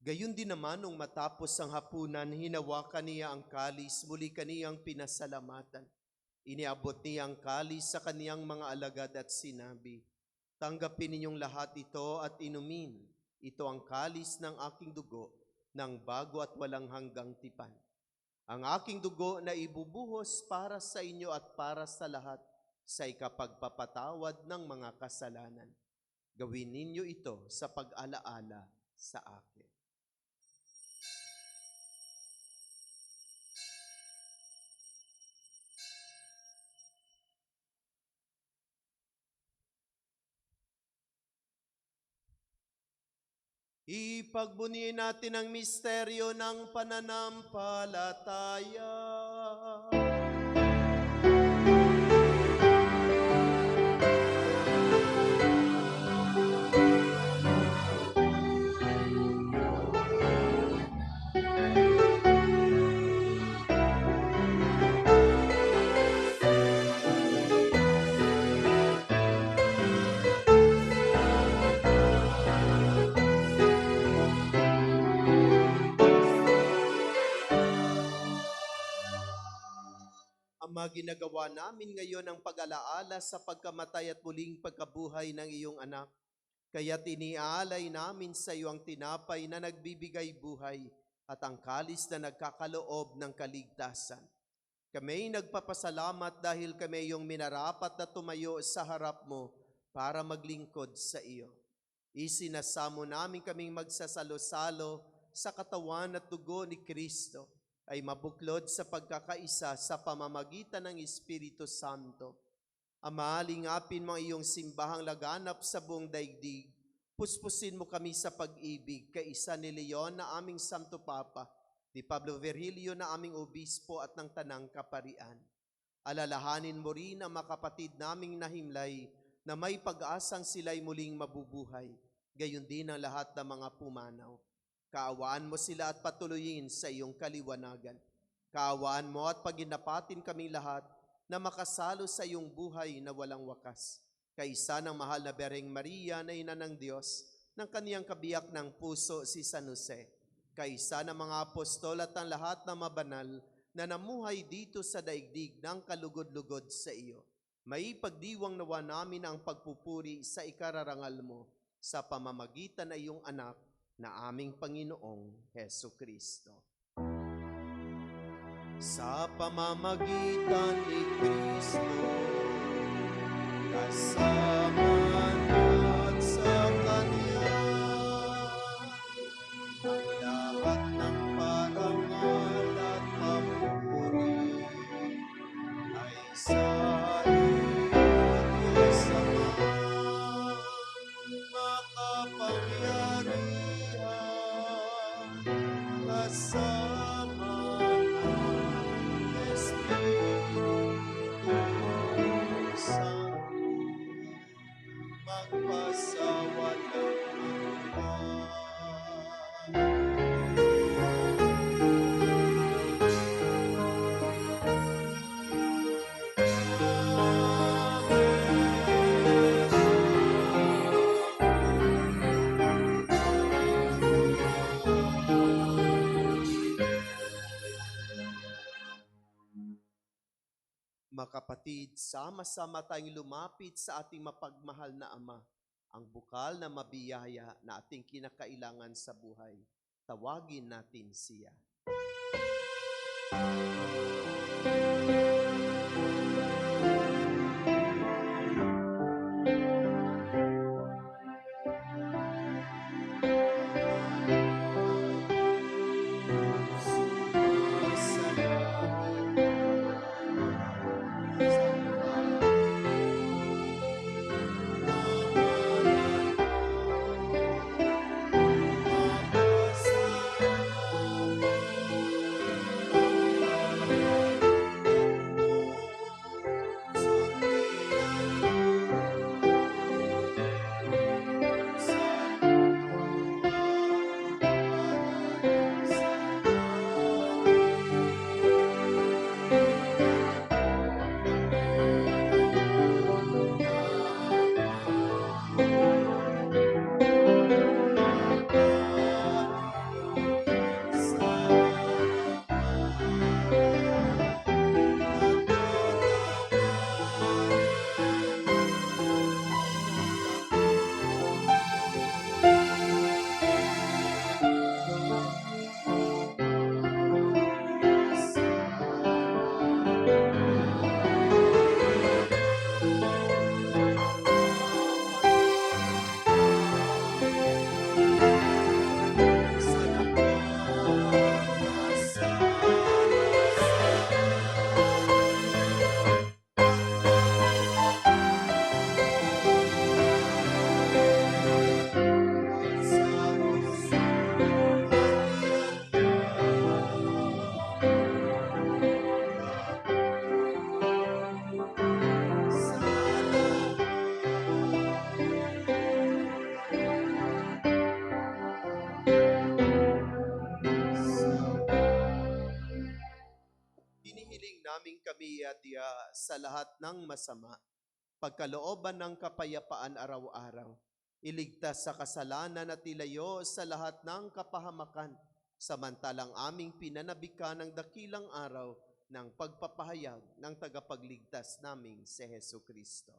Gayon din naman nung matapos ang hapunan, hinawakan niya ang kalis, muli kaniyang pinasalamatan. Iniabot niya ang kalis sa kaniyang mga alagad at sinabi, "Tanggapin ninyong lahat ito at inumin. Ito ang kalis ng aking dugo, ng bago at walang hanggang tipan. Ang aking dugo na ibubuhos para sa inyo at para sa lahat sa ikapagpapatawad ng mga kasalanan. Gawin ninyo ito sa pag-alaala sa akin." Ipagbuniin natin ang misteryo ng pananampalataya. Ama, ginagawa namin ngayon ang pag-alaala sa pagkamatay at muling pagkabuhay ng iyong anak. Kaya't iniaalay namin sa iyo ang tinapay na nagbibigay buhay at ang kalis na nagkakaloob ng kaligtasan. Kami nagpapasalamat dahil kami iyong minarapat na tumayo sa harap mo para maglingkod sa iyo. Isinasamo namin kaming magsasalo-salo sa katawan at dugo ni Kristo ay mabuklod sa pagkakaisa sa pamamagitan ng Espiritu Santo. Ama, lingapin mo ang iyong simbahang laganap sa buong daigdig. Puspusin mo kami sa pag-ibig, kaisa ni Leon na aming Santo Papa, ni Pablo Virgilio na aming obispo at ng Tanang Kaparian. Alalahanin mo rin ang mga kapatid naming nahimlay na may pag-asang sila'y muling mabubuhay, gayon din ang lahat ng mga pumanaw. Kaawaan mo sila at patuloyin sa iyong kaliwanagan. Kaawaan mo at paginapatin kaming lahat na makasalo sa iyong buhay na walang wakas. Kaisa ng mahal na Bereng Maria na ina ng Diyos, ng kaniyang kabiyak ng puso si San Jose. Kaisa ng mga apostol at ang lahat ng mabanal na namuhay dito sa daigdig ng kalugod-lugod sa iyo. May pagdiwang nawa namin ang pagpupuri sa ikararangal mo sa pamamagitan ng iyong anak na aming Panginoong Heso Kristo. Sa pamamagitan ni Kristo, kasama niya at sa Kanya, ang lahat ng parangal at papuri ay sa iyo, Diyos Ama, makapangyarihan, kasama ng Espiritu Santo, magpasawalang Mga kapatid, sama-sama tayong lumapit sa ating mapagmahal na Ama, ang bukal na mabiyaya na ating kinakailangan sa buhay. Tawagin natin siya. dumidadya sa lahat ng masama, pagkalooban ng kapayapaan araw-araw, iligtas sa kasalanan at ilayo sa lahat ng kapahamakan, samantalang aming pinanabikan ng dakilang araw ng pagpapahayag ng tagapagligtas naming si Hesu Kristo.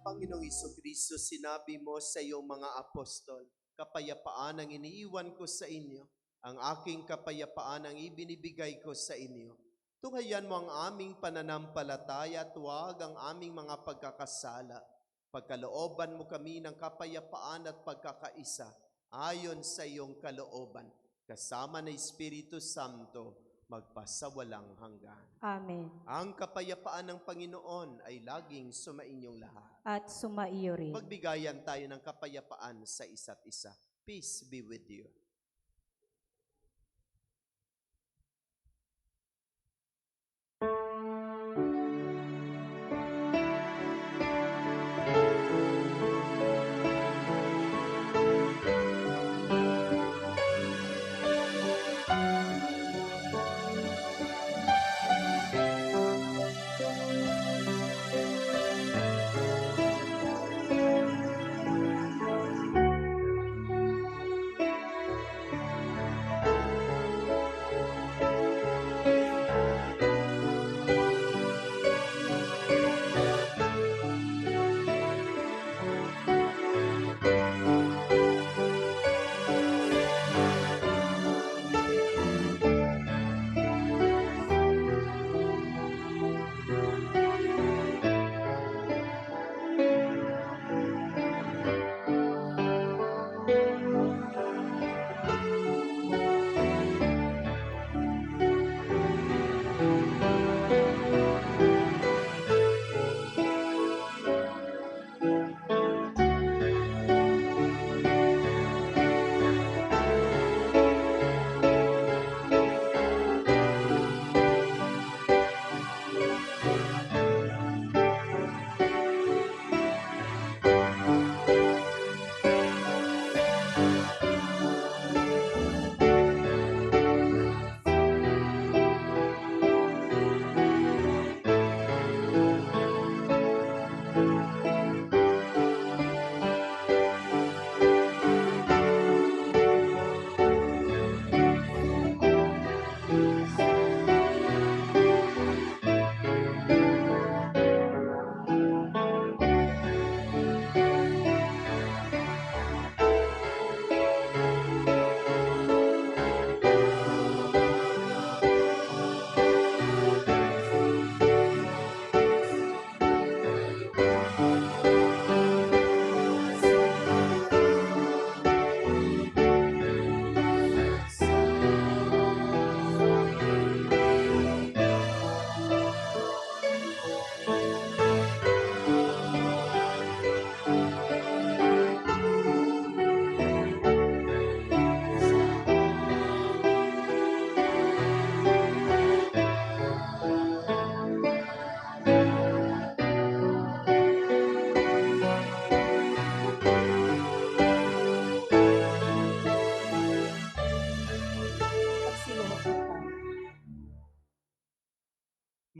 Panginoong Kristo, sinabi mo sa iyong mga apostol, kapayapaan ang iniiwan ko sa inyo, ang aking kapayapaan ang ibinibigay ko sa inyo. Tunghayan mo ang aming pananampalataya at huwag ang aming mga pagkakasala. Pagkalooban mo kami ng kapayapaan at pagkakaisa, ayon sa iyong kalooban, kasama ng Espiritu Santo, magpasawalang hanggan. Amen. Ang kapayapaan ng Panginoon ay laging sumainyong lahat. At sumaiyo rin. Magbigayan tayo ng kapayapaan sa isa't isa. Peace be with you.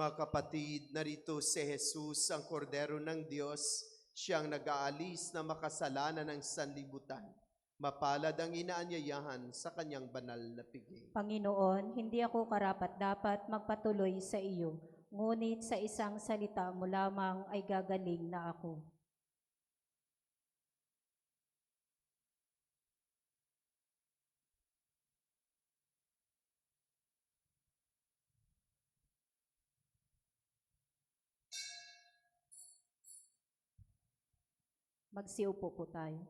Mga kapatid, narito si Jesus, ang kordero ng Diyos, siyang nag-aalis na makasalanan ng sanlibutan. Mapalad ang inaanyayahan sa kanyang banal na piging. Panginoon, hindi ako karapat-dapat magpatuloy sa iyo, ngunit sa isang salita mo lamang ay gagaling na ako. Magsiupo po tayo.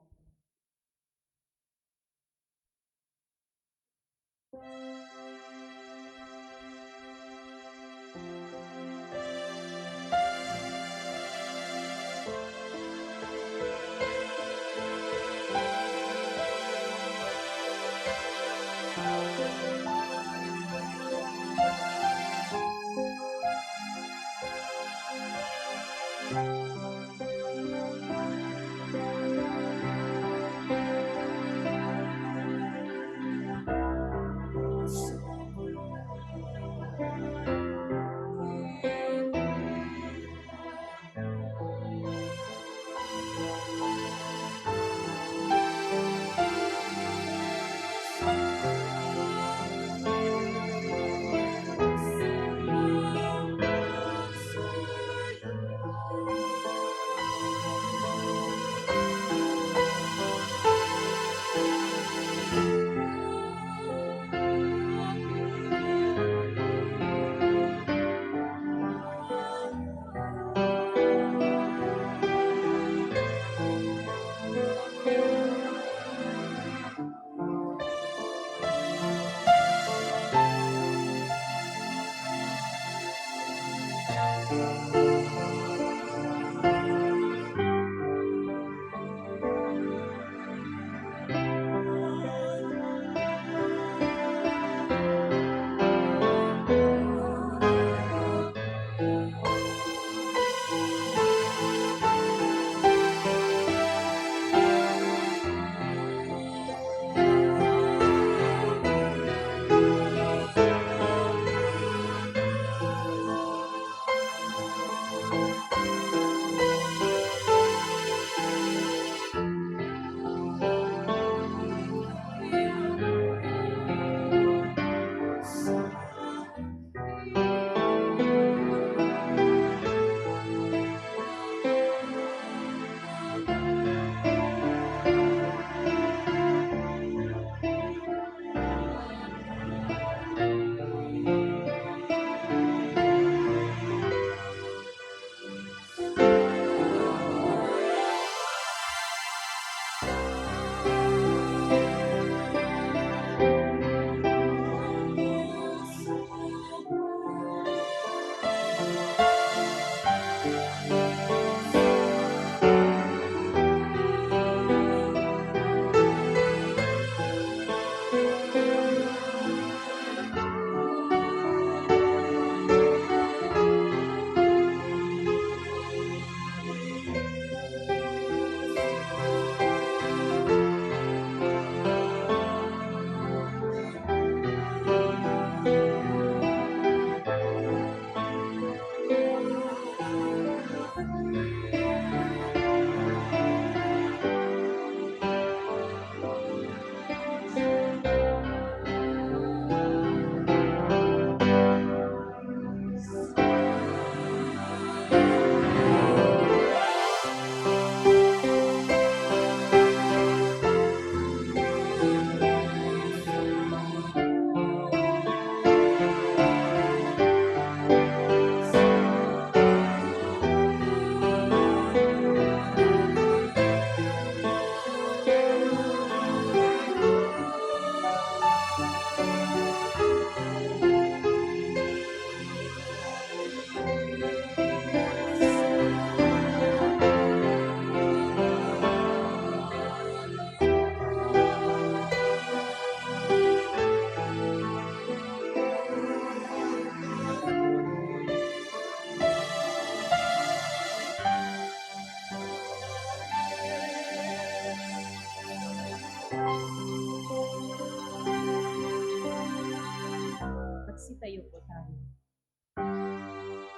Magsitayo po tayo.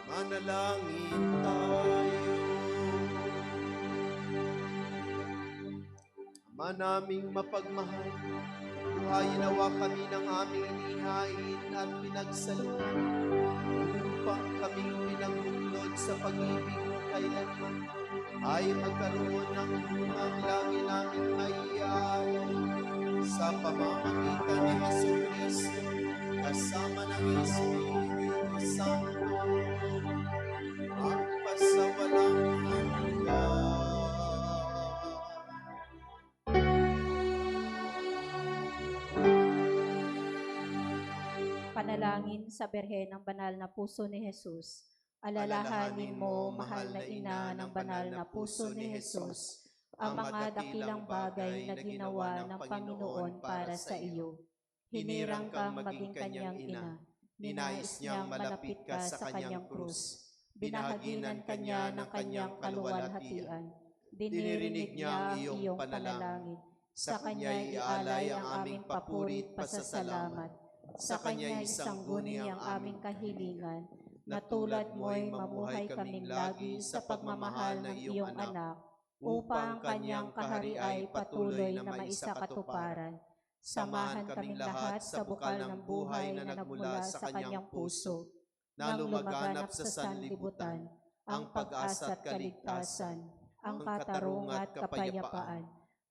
Manalangin tayo. Ama naming mapagmahal, buhayin nawa kami ng aming inihain at pinagsalita upang kaming pinagbuklod sa pag-ibig mo kailanman ay magkaroon ng lumang lagi naming maiyaw sa pamamagitan ni Jesucristo kasama ng Espiritu Santo ang pasawalang hanggan. Panalangin sa Birhen ng Banal na Puso ni Jesus. Alalahanin mo, mahal na ina ng banal na puso ni Jesus, ang mga dakilang bagay na ginawa ng Panginoon para sa iyo. Hinirang kang maging kanyang ina. Ninais niyang malapit ka sa kanyang krus. Binahaginan kanya ng kanyang kaluwalhatian. Dinirinig niya ang iyong panalangin. Sa kanya ialay ang aming papuri at pasasalamat. Sa kanya isangguni ang aming kahilingan, na tulad mo'y mamuhay kaming lagi sa pagmamahal ng iyong anak, upang kanyang kahari ay patuloy na maisakatuparan. Samahan kaming lahat sa bukal ng buhay na nagmula sa kanyang puso, nang lumaganap sa sanlibutan, ang pag-asa at kaligtasan, ang katarungan at kapayapaan.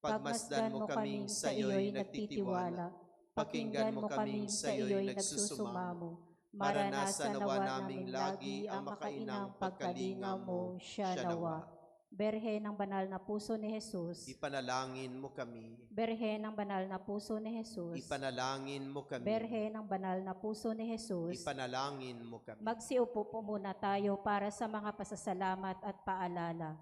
Pagmasdan mo kaming sa iyo'y nagtitiwala, pakinggan mo kaming sa iyo'y nagsusumamo. Maranasan nawa naming lagi ang makainang pagkalingaw mo, siya nawa. Berhe ng Banal na Puso ni Jesus. Ipanalangin mo kami. Berhe ng Banal na Puso ni Jesus. Ipanalangin mo kami. Berhe ng Banal na Puso ni Jesus. Ipanalangin mo kami. Magsiupo po muna tayo para sa mga pasasalamat at paalala.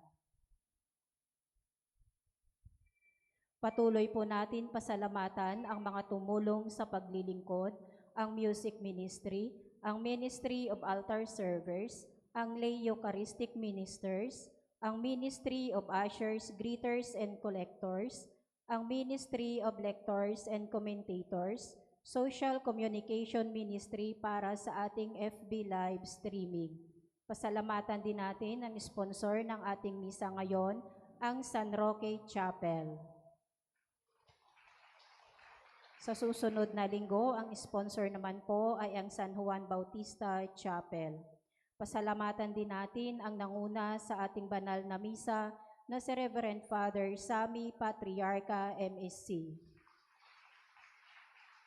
Patuloy po natin pasalamatan ang mga tumulong sa paglilingkod, ang music ministry, ang Ministry of Altar Servers, ang Lay Eucharistic Ministers, ang Ministry of Ushers, Greeters, and Collectors, ang Ministry of Lectors and Commentators, Social Communication Ministry para sa ating FB live streaming. Pasalamatan din natin ang sponsor ng ating misa ngayon, ang San Roque Chapel. Sa susunod na linggo, ang sponsor naman po ay ang San Juan Bautista Chapel. Pasalamatan din natin ang nanguna sa ating banal na misa na si Reverend Father Sammy Patriarca MSC.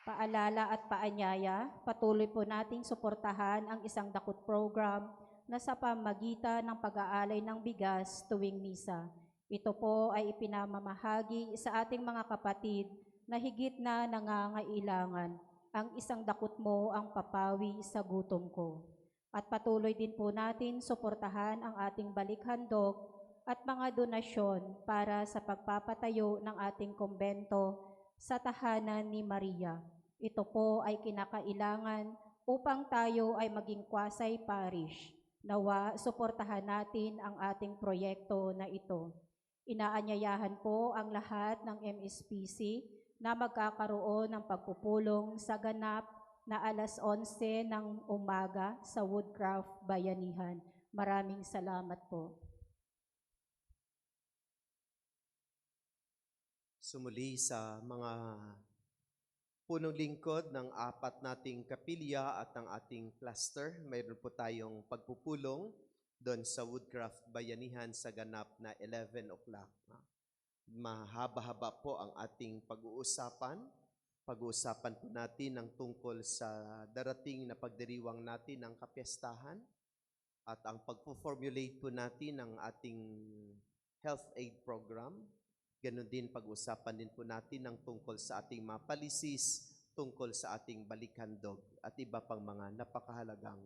Paalala at paanyaya, patuloy po nating suportahan ang isang dakot program na sa pamagitan ng pag-aalay ng bigas tuwing misa. Ito po ay ipinamamahagi sa ating mga kapatid na higit na nangangailangan. Ang isang dakot mo ang papawi sa gutom ko. At patuloy din po natin suportahan ang ating balikhandog at mga donasyon para sa pagpapatayo ng ating kumbento sa tahanan ni Maria. Ito po ay kinakailangan upang tayo ay maging Kwasay Parish. Nawa, suportahan natin ang ating proyekto na ito. Inaanyayahan po ang lahat ng MSPC na magkakaroon ng pagpupulong sa ganap na alas 11 ng umaga sa Woodcraft Bayanihan. Maraming salamat po. Sumuli sa mga punong lingkod ng apat nating kapilya at ng ating cluster, mayroon po tayong pagpupulong doon sa Woodcraft Bayanihan sa ganap na 11 o'clock. Mahaba-haba po ang ating pag-uusapan. Pag-uusapan po natin ang tungkol sa darating na pagdiriwang natin ng kapiyastahan at ang pag-formulate po natin ng ating health aid program. Ganon din pag-usapan din po natin ang tungkol sa ating mapalisis, tungkol sa ating balikhandog at iba pang mga napakahalagang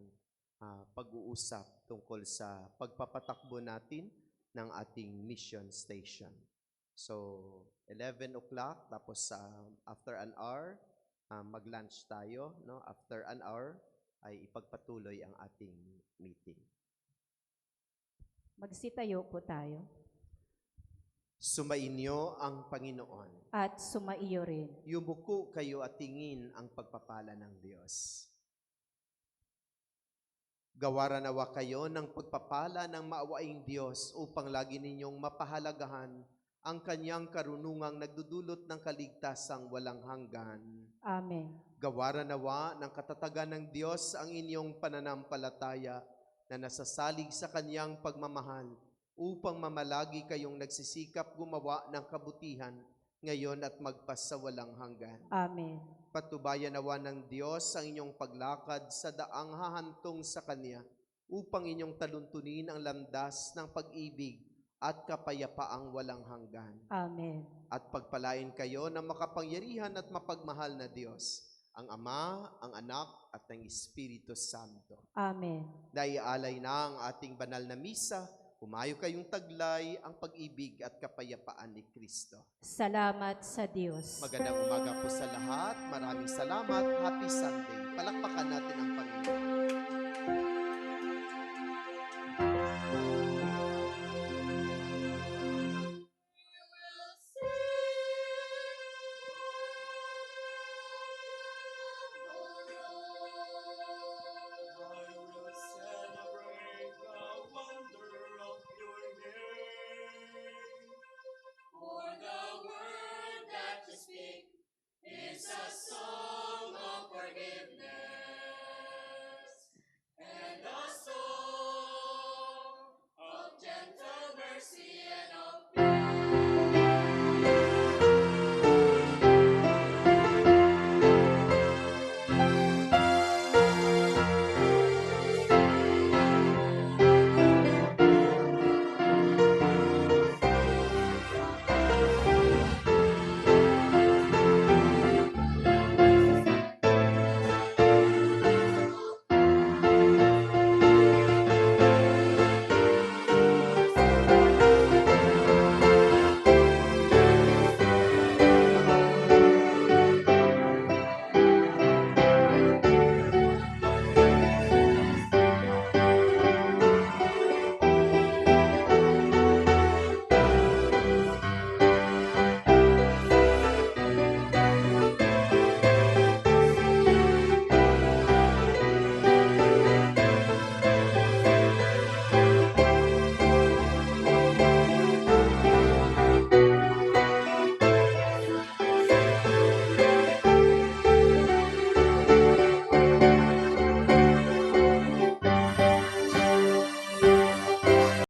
pag-uusap tungkol sa pagpapatakbo natin ng ating mission station. So, 11 o'clock, tapos after an hour, mag-lunch tayo. No? After an hour, ay ipagpatuloy ang ating meeting. Magsitayo po tayo. Sumainyo ang Panginoon. At sumaiyo rin. Yumuko kayo at tingin ang pagpapala ng Diyos. Gawaran nawa kayo ng pagpapala ng maawaing Diyos upang lagi ninyong mapahalagahan ang kanyang karunungang nagdudulot ng kaligtasang walang hanggan. Amen. Gawaran nawa ng katatagan ng Diyos ang inyong pananampalataya na nasasalig sa kanyang pagmamahal upang mamalagi kayong nagsisikap gumawa ng kabutihan ngayon at magpasawalang hanggan. Amen. Patubayan nawa ng Diyos ang inyong paglakad sa daang hahantong sa Kanya upang inyong taluntunin ang landas ng pag-ibig at kapayapaang walang hanggan. Amen. At pagpalain kayo ng makapangyarihan at mapagmahal na Diyos, ang Ama, ang Anak, at ang Espiritu Santo. Amen. Naialay na ang ating banal na misa, humayo kayong taglay ang pag-ibig at kapayapaan ni Kristo. Salamat sa Diyos. Magandang umaga po sa lahat. Maraming salamat. Happy Sunday. Palakpakan natin ang Panginoon.